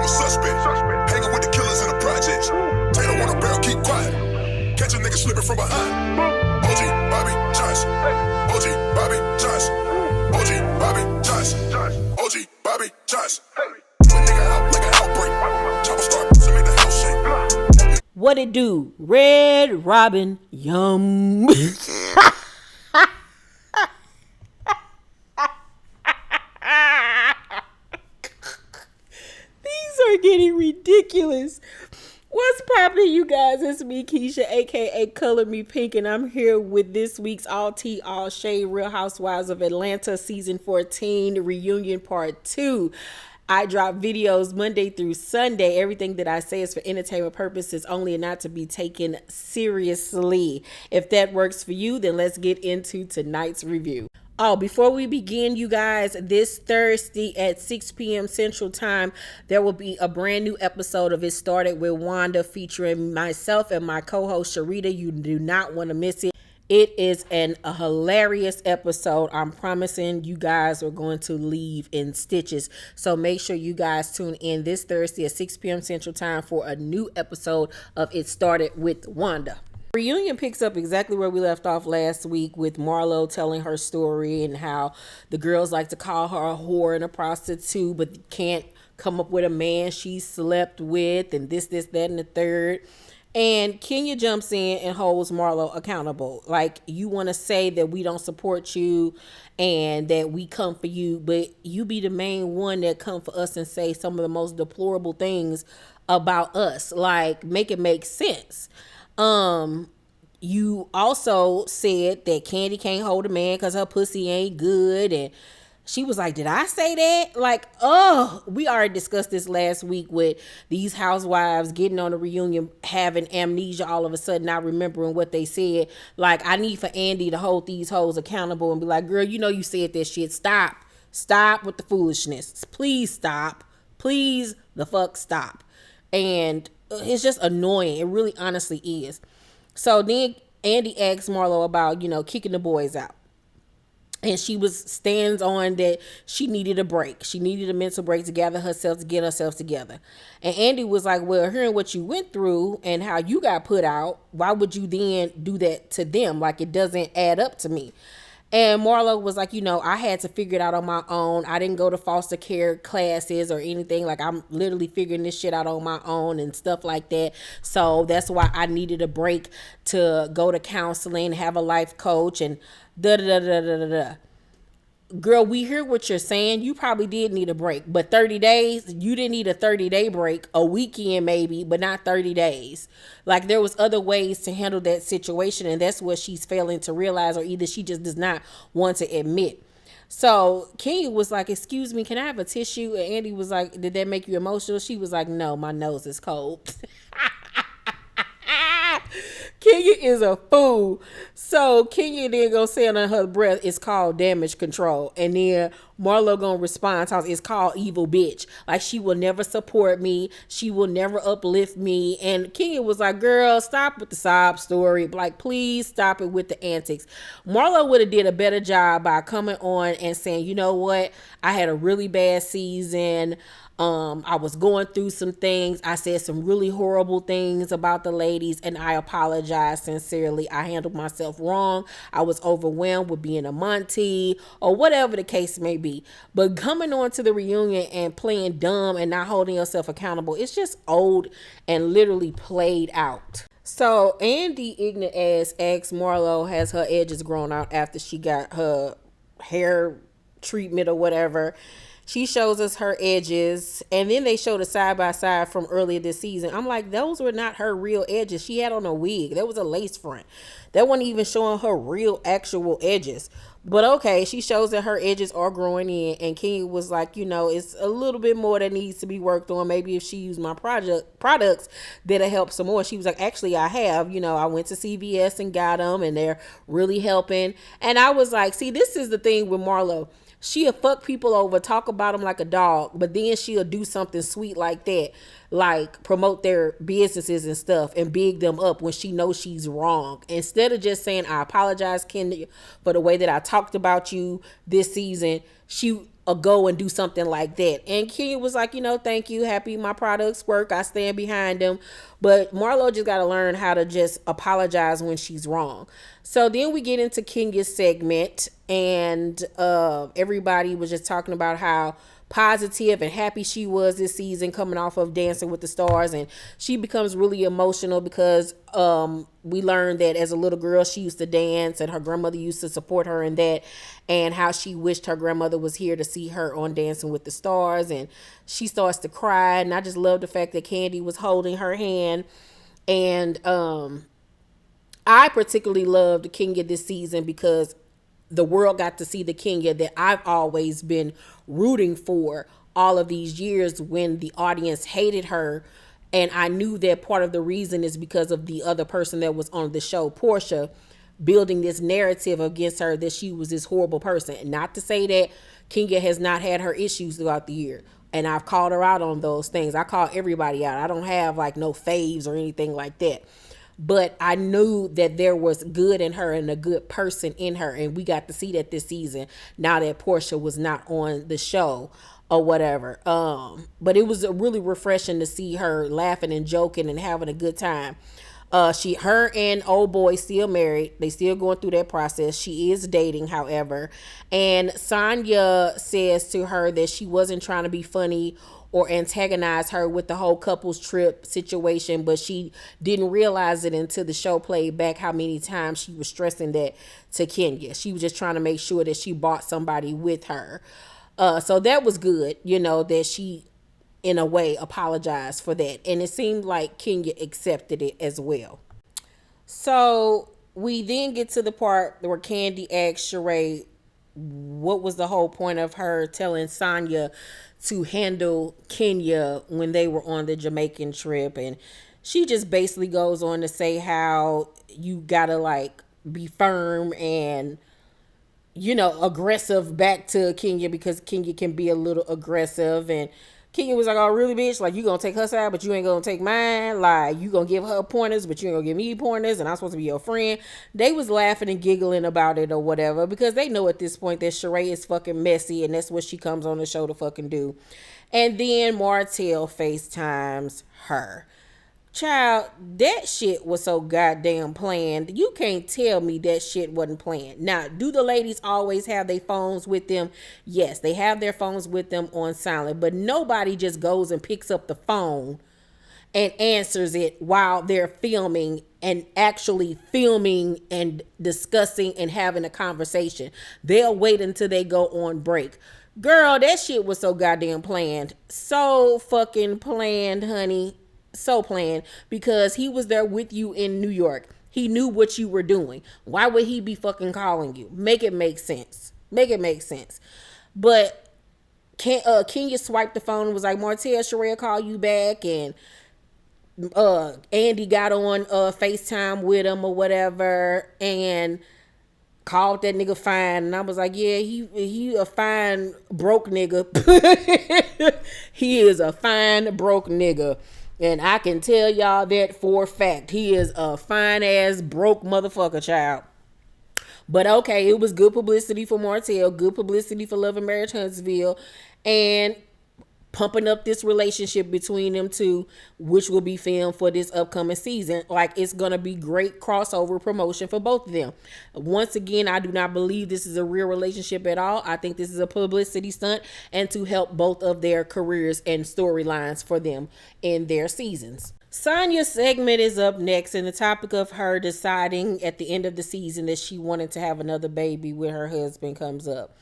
a suspect. Hanging with the killers in the projects. Taylor on a barrel, keep quiet. Catch a nigga slipping from behind. OG Bobby Johnson. OG Bobby Johnson. OG Bobby Johnson. OG Bobby Johnson. Put nigga out like an outbreak. Chopper start to make the house shake. What it do? Red Robin, yum. These are getting ridiculous. What's poppin', you guys? It's me, Keisha, aka Color Me Pynk, and I'm here with this week's All Tea, All Shade Real Housewives of Atlanta Season 14 Reunion Part 2. I drop videos Monday through Sunday. Everything that I say is for entertainment purposes only and not to be taken seriously. If that works for you, then let's get into tonight's review. Oh, before we begin, you guys, this Thursday at 6 p.m. Central Time, there will be a brand new episode of It Started with Wanda featuring myself and my co-host Sheree. You do not want to miss it. It is a hilarious episode. I'm promising you guys are going to leave in stitches. So make sure you guys tune in this Thursday at 6 p.m. Central Time for a new episode of It Started with Wanda. Reunion picks up exactly where we left off last week with Marlo telling her story and how the girls like to call her a whore and a prostitute, but can't come up with a man she slept with and this, that, and the third. And Kenya jumps in and holds Marlo accountable. Like, you want to say that we don't support you and that we come for you, but you be the main one that come for us and say some of the most deplorable things about us. Like, make it make sense. You also said that Candy can't hold a man because her pussy ain't good, and she was like, did I say that? Like, oh, we already discussed this last week with these housewives getting on the reunion, having amnesia all of a sudden, not remembering what they said. Like, I need for Andy to hold these hoes accountable and be like, girl, you know you said that shit. Stop with the foolishness. Please stop. Please the fuck stop. And it's just annoying. It really honestly is. So then Andy asks Marlo about, kicking the boys out. And she stands on that she needed a break. She needed a mental break to gather herself, to get herself together. And Andy was like, well, hearing what you went through and how you got put out, why would you then do that to them? Like, it doesn't add up to me. And Marlo was like, I had to figure it out on my own. I didn't go to foster care classes or anything. Like, I'm literally figuring this shit out on my own and stuff like that. So that's why I needed a break to go to counseling, have a life coach, and da-da-da-da-da-da. Girl, we hear what you're saying. You probably did need a break. But 30 days, you didn't need a 30-day break. A weekend maybe, but not 30 days. Like, there was other ways to handle that situation, and that's what she's failing to realize, or either she just does not want to admit. So Kenya was like, excuse me, can I have a tissue? And Andy was like, did that make you emotional? She was like, no, my nose is cold. Kenya is a fool. So Kenya then gonna say under her breath, it's called damage control. And then Marlo gonna respond, it's called evil bitch. Like, she will never support me. She will never uplift me. And Kenya was like, girl, stop with the sob story. Like, please stop it with the antics. Marlo would have did a better job by coming on and saying, you know what? I had a really bad season. I was going through some things. I said some really horrible things about the ladies, and I apologize sincerely. I handled myself wrong. I was overwhelmed with being a Monty or whatever the case may be. But coming on to the reunion and playing dumb and not holding yourself accountable, it's just old and literally played out. So Andy, ignorant ass, asks Marlo, has her edges grown out after she got her hair treatment or whatever. She shows us her edges, and then they showed a side by side from earlier this season. I'm like, those were not her real edges. She had on a wig. That was a lace front. That wasn't even showing her real actual edges. But okay, she shows that her edges are growing in, and Kenya was like, it's a little bit more that needs to be worked on. Maybe if she used my products, that'll help some more. She was like, actually, I have. I went to CVS and got them, and they're really helping. And I was like, see, this is the thing with Marlo. She'll fuck people over, talk about them like a dog, but then she'll do something sweet like that, like promote their businesses and stuff and big them up when she knows she's wrong. Instead of just saying, I apologize, Kenya, for the way that I talked about you this season, she go and do something like that. And Kenya was like, thank you, happy my products work, I stand behind them. But Marlo just got to learn how to just apologize when she's wrong. So then we get into Kenya's segment, and everybody was just talking about how positive and happy she was this season coming off of Dancing with the Stars. And she becomes really emotional because we learned that as a little girl she used to dance and her grandmother used to support her in that, and how she wished her grandmother was here to see her on Dancing with the Stars. And she starts to cry, and I just love the fact that Candy was holding her hand. And I particularly loved Kenya this season because the world got to see the Kenya that I've always been rooting for all of these years when the audience hated her. And I knew that part of the reason is because of the other person that was on the show, Portia, building this narrative against her that she was this horrible person. And not to say that Kenya has not had her issues throughout the year. And I've called her out on those things. I call everybody out. I don't have like no faves or anything like that. But I knew that there was good in her and a good person in her. And we got to see that this season now that Portia was not on the show or whatever. But it was really refreshing to see her laughing and joking and having a good time. Her and old boy still married. They still going through that process. She is dating, however. And Sonya says to her that she wasn't trying to be funny or antagonize her with the whole couples trip situation, but she didn't realize it until the show played back how many times she was stressing that to Kenya. She was just trying to make sure that she brought somebody with her. So that was good, that she, in a way, apologized for that. And it seemed like Kenya accepted it as well. So we then get to the part where Candy asks Sheree what was the whole point of her telling Sonya to handle Kenya when they were on the Jamaican trip. And she just basically goes on to say how you gotta like be firm and aggressive back to Kenya because Kenya can be a little aggressive. And Kenya was like, oh, really, bitch? Like, you gonna take her side, but you ain't gonna take mine? Like, you gonna give her pointers, but you ain't gonna give me pointers, and I'm supposed to be your friend? They was laughing and giggling about it or whatever because they know at this point that Sheree is fucking messy, and that's what she comes on the show to fucking do. And then Martell FaceTimes her. Child, that shit was so goddamn planned. You can't tell me that shit wasn't planned. Now, do the ladies always have their phones with them? Yes, they have their phones with them on silent, but nobody just goes and picks up the phone and answers it while they're filming and actually filming and discussing and having a conversation. They'll wait until they go on break. Girl, that shit was so goddamn planned. So fucking planned, honey. So planned, because he was there with you in New York. He knew what you were doing. Why would he be fucking calling you? Make it make sense. Make it make sense. But Kenya swiped the phone and was like, Martell, Sheree will call you back. And Andy got on FaceTime with him or whatever and called that nigga fine. And I was like, yeah, he a fine broke nigga. He is a fine broke nigga. And I can tell y'all that for a fact. He is a fine ass broke motherfucker, child. But okay, it was good publicity for Martell, good publicity for Love and Marriage Huntsville, and pumping up this relationship between them two, which will be filmed for this upcoming season. Like, it's gonna be great crossover promotion for both of them. Once again, I do not believe this is a real relationship at all. I think this is a publicity stunt and to help both of their careers and storylines for them in their seasons. Sonya's segment is up next, and the topic of her deciding at the end of the season that she wanted to have another baby with her husband comes up.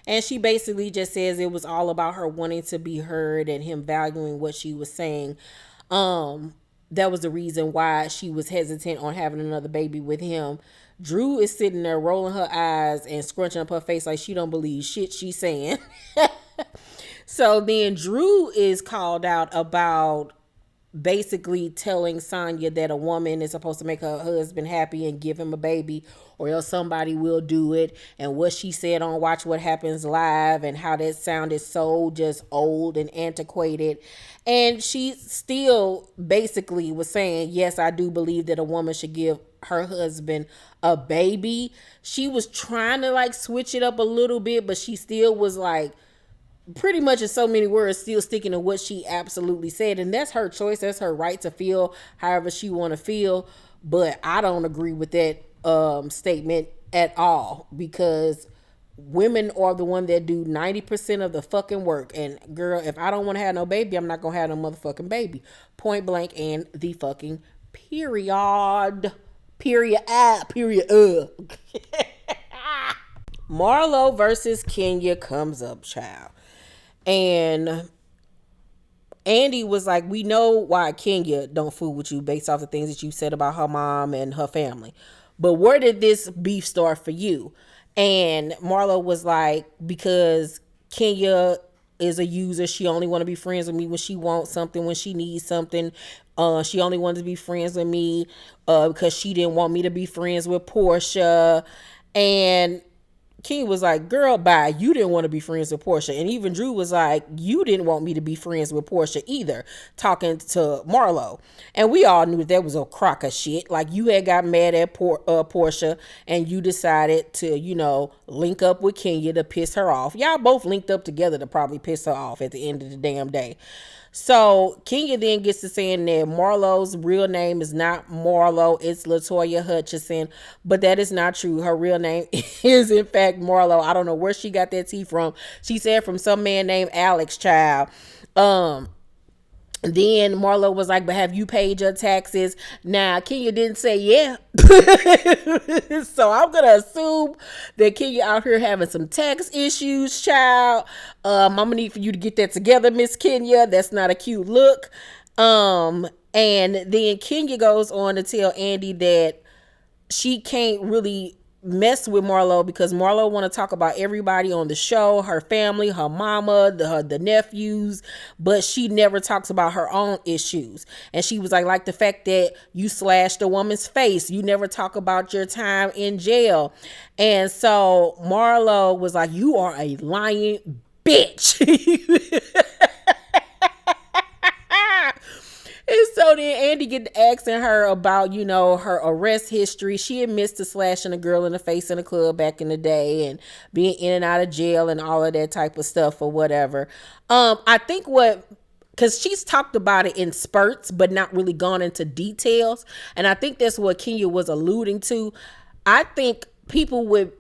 And she basically just says it was all about her wanting to be heard and him valuing what she was saying. That was the reason why she was hesitant on having another baby with him. Drew is sitting there rolling her eyes and scrunching up her face like she don't believe shit she's saying. So then Drew is called out about basically telling Sonya that a woman is supposed to make her husband happy and give him a baby, or else somebody will do it. And what she said on Watch What Happens Live, and how that sounded so just old and antiquated. And she still basically was saying, yes, I do believe that a woman should give her husband a baby. She was trying to like switch it up a little bit, but she still was like pretty much in so many words still sticking to what she absolutely said, and that's her choice, that's her right to feel however she want to feel. But I don't agree with that statement at all, because women are the one that do 90% of the fucking work. And girl, if I don't want to have no baby, I'm not gonna have no motherfucking baby, point blank and the fucking period. Period. Marlo versus Kenya comes up, child. And Andy was like, we know why Kenya don't fool with you based off the things that you said about her mom and her family. But where did this beef start for you? And Marlo was like, because Kenya is a user. She only want to be friends with me when she wants something, when she needs something. She only wanted to be friends with me because she didn't want me to be friends with Portia. And King was like, girl, bye. You didn't want to be friends with Portia. And even Drew was like, you didn't want me to be friends with Portia either, talking to Marlo. And we all knew that was a crock of shit. Like, you had got mad at Portia and you decided to, link up with Kenya to piss her off. Y'all both linked up together to probably piss her off at the end of the damn day. So Kenya then gets to saying that Marlo's real name is not Marlo, it's Latoya Hutchinson, but that is not true. Her real name is in fact Marlo. I don't know where she got that tea from. She said from some man named Alex, child. Then Marlo was like, but have you paid your taxes? Now, Kenya didn't say yeah. So I'm going to assume that Kenya out here having some tax issues, child. I'm going to need for you to get that together, Miss Kenya. That's not a cute look. And then Kenya goes on to tell Andy that she can't really mess with Marlo because Marlo want to talk about everybody on the show, her family, her mama, the nephews, but she never talks about her own issues. And she was like the fact that you slashed a woman's face, you never talk about your time in jail. And so Marlo was like, you are a lying bitch. And so then Andy get asking her about, her arrest history. she admits to slashing a girl in the face in a club back in the day and being in and out of jail and all of that type of stuff or whatever. I think because she's talked about it in spurts, but not really gone into details. And I think that's what Kenya was alluding to. I think people would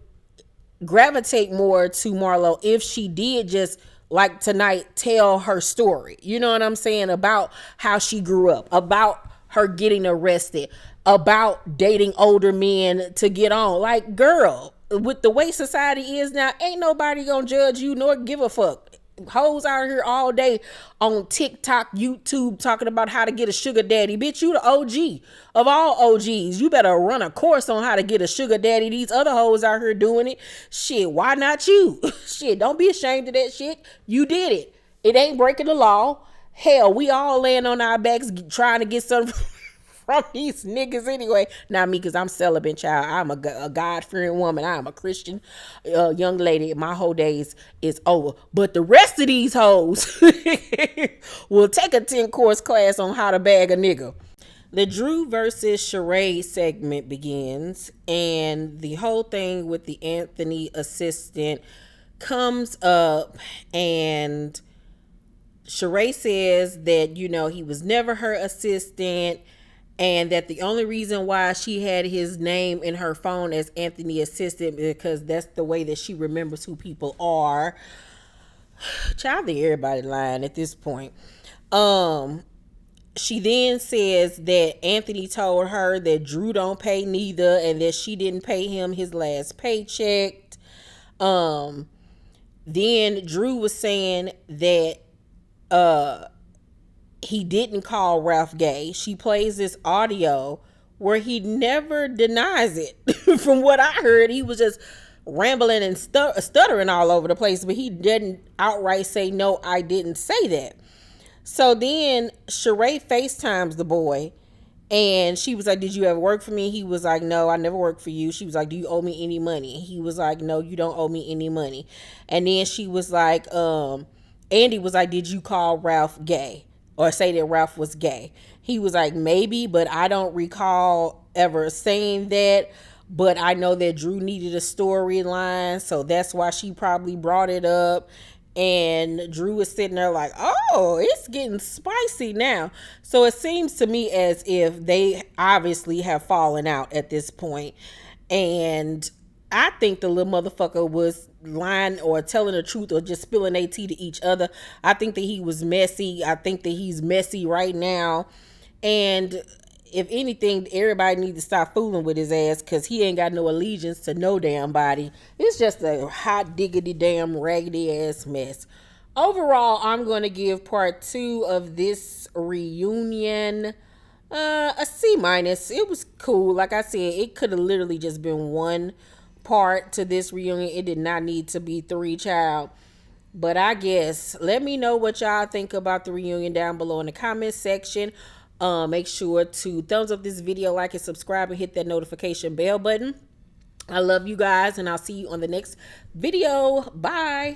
gravitate more to Marlo if she did just, like tonight, tell her story. You know what I'm saying? About how she grew up, about her getting arrested, about dating older men to get on. Like, girl, with the way society is now, ain't nobody gonna judge you nor give a fuck. Hoes out here all day on TikTok, YouTube, talking about how to get a sugar daddy. Bitch, you the OG of all OGs. You better run a course on how to get a sugar daddy. These other hoes out here doing it. Shit, why not you? Shit, don't be ashamed of that shit. You did it. It ain't breaking the law. Hell, we all laying on our backs trying to get something from these niggas anyway. Not me, because I'm celibate, child. I'm a God-fearing woman. I'm a Christian young lady. My whole days is over. But the rest of these hoes will take a 10-course class on how to bag a nigga. The Drew versus Sheree segment begins, and the whole thing with the Anthony assistant comes up, and Sheree says that, he was never her assistant, and that the only reason why she had his name in her phone as Anthony assistant because that's the way that she remembers who people are. Child, everybody lying at this point. She then says that Anthony told her that Drew don't pay neither, and that she didn't pay him his last paycheck. Then Drew was saying that he didn't call Ralph gay. She plays this audio where he never denies it. From what I heard, he was just rambling and stuttering all over the place, but he didn't outright say, no, I didn't say that. So then Sheree FaceTimes the boy, and she was like, did you ever work for me? He was like, no, I never worked for you. She was like, do you owe me any money? He was like, no, you don't owe me any money. And then she was like, Andy was like, did you call Ralph gay? Or say that Ralph was gay? He was like, maybe, but I don't recall ever saying that. But I know that Drew needed a storyline, so that's why she probably brought it up. And Drew is sitting there like, oh, it's getting spicy now. So it seems to me as if they obviously have fallen out at this point. And I think the little motherfucker was lying or telling the truth or just spilling AT to each other. I think that he was messy. I think that he's messy right now. And if anything, everybody needs to stop fooling with his ass because he ain't got no allegiance to no damn body. It's just a hot diggity damn raggedy ass mess. Overall, I'm going to give part 2 of this reunion a C minus. It was cool. Like I said, it could have literally just been one part to this reunion. It did not need to be 3, child. But I guess let me know what y'all think about the reunion down below in the comment section. Make sure to thumbs up this video, like and subscribe, and hit that notification bell button. I love you guys, and I'll see you on the next video. Bye.